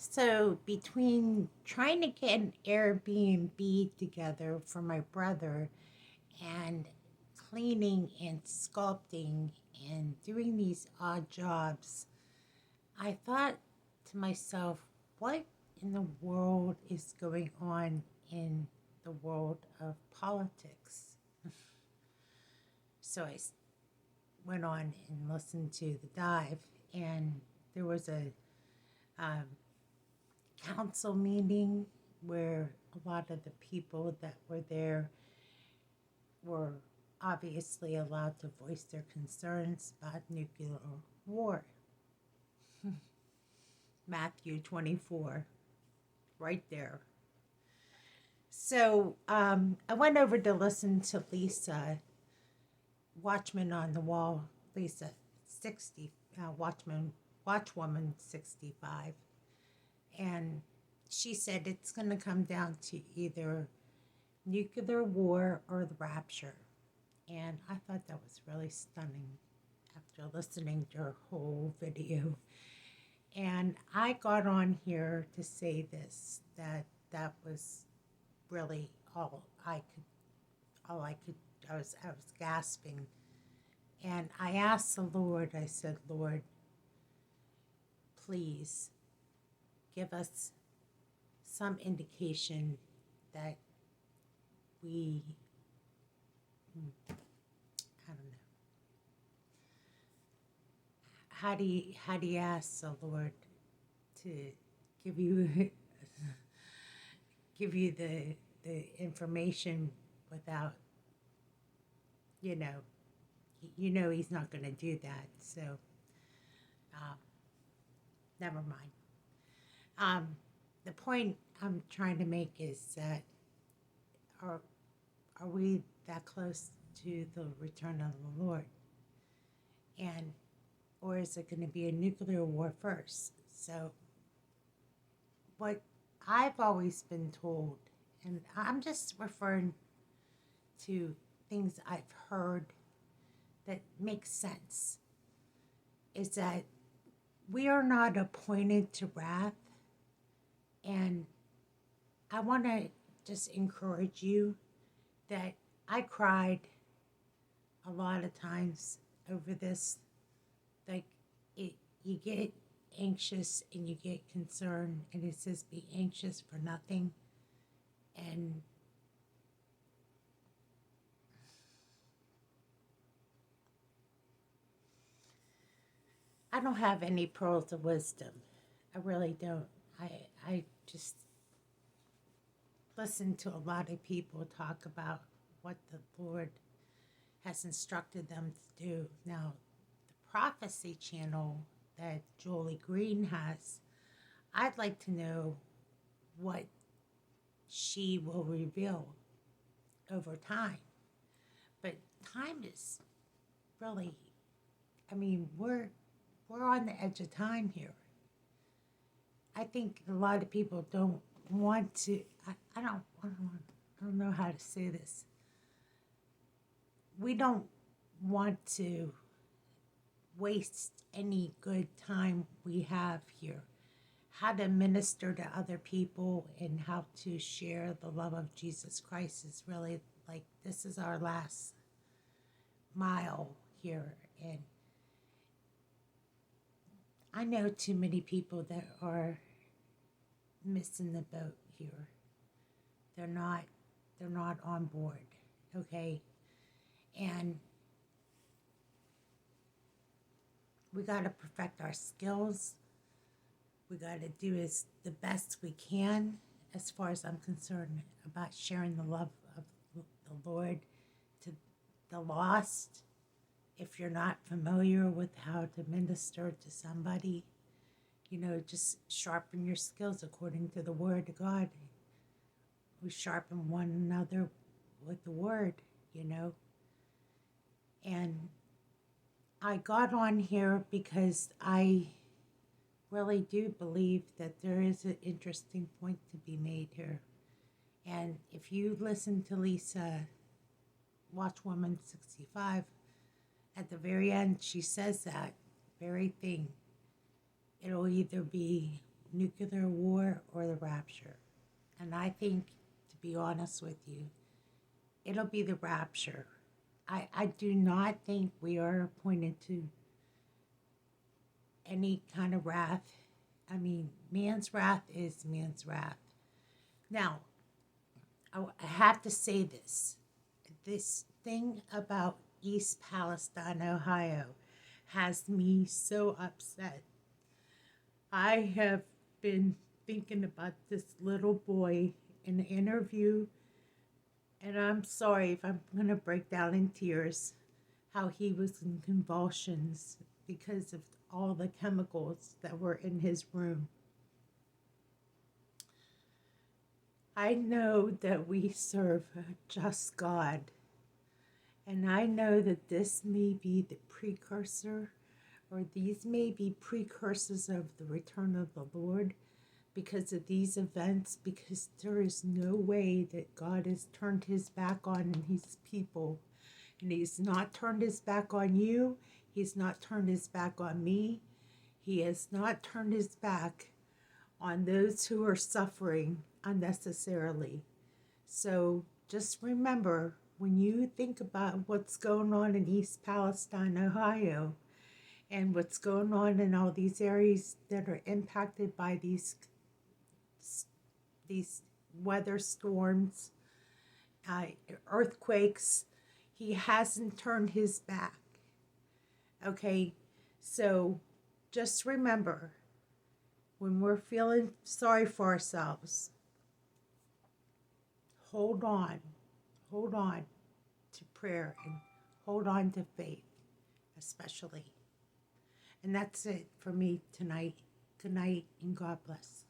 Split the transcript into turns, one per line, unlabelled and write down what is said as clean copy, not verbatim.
So, between trying to get an Airbnb together for my brother and cleaning and sculpting and doing these odd jobs, I thought to myself, what in the world is going on in the world of politics? So, went on and listened to the dive, and there was a um, council meeting where a lot of the people that were there were obviously allowed to voice their concerns about nuclear war. Matthew 24, right there. So I went over to listen to Lisa, Watchman on the Wall, Lisa 60, Watchwoman 65. And she said it's going to come down to either nuclear war or the rapture. And I thought that was really stunning after listening to her whole video. And I got on here to say this, that was really all I could I was gasping. And I asked the Lord, I said, Lord, please give us some indication that we, I don't know, how do you ask the Lord to give you give you the information without, you know, he's not going to do that. So um, never mind. Um, the point I'm trying to make is that are are we that close to the return of the Lord, and or is it going to be a nuclear war first? So what I've always been told, and I'm just referring to things I've heard that make sense, is that we are not appointed to wrath. And I want to just encourage you that I cried a lot of times over this. Like, you get anxious and you get concerned, and it says, be anxious for nothing. And I don't have any pearls of wisdom. I really don't. I just listen to a lot of people talk about what the Lord has instructed them to do. Now, the prophecy channel that Julie Green has, I'd like to know what she will reveal over time. But time is really, I mean, we're on the edge of time here. I think a lot of people don't want to. I don't know how to say this. We don't want to waste any good time we have here. How to minister to other people and how to share the love of Jesus Christ is really like this is our last mile here. And I know too many people that are missing the boat here. They're not they're not on board, okay? And we got to perfect our skills. We got to do as the best we can, as far as I'm concerned, about sharing the love of the Lord to the lost. If you're not familiar with how to minister to somebody, just sharpen your skills according to the Word of God. We sharpen one another with the Word, you know. And I got on here because I really do believe that there is an interesting point to be made here. And if you listen to Lisa, Watchwoman 65, at the very end, she says that very thing. It'll either be nuclear war or the rapture. And I think, to be honest with you, it'll be the rapture. I do not think we are appointed to any kind of wrath. I mean, man's wrath is man's wrath. Now, I have to say this. This thing about East Palestine, Ohio, has me so upset. I have been thinking about this little boy in the interview, and I'm sorry if I'm going to break down in tears, how he was in convulsions because of all the chemicals that were in his room. I know that we serve a just God, and I know that this may be the precursor, or these may be precursors of the return of the Lord because of these events, because there is no way that God has turned his back on his people. And he's not turned his back on you. He's not turned his back on me. He has not turned his back on those who are suffering unnecessarily. So just remember, when you think about what's going on in East Palestine, Ohio, and what's going on in all these areas that are impacted by these weather storms, earthquakes, he hasn't turned his back. Okay, so just remember, when we're feeling sorry for ourselves, hold on to prayer and hold on to faith, especially. And that's it for me tonight. Good night and God bless.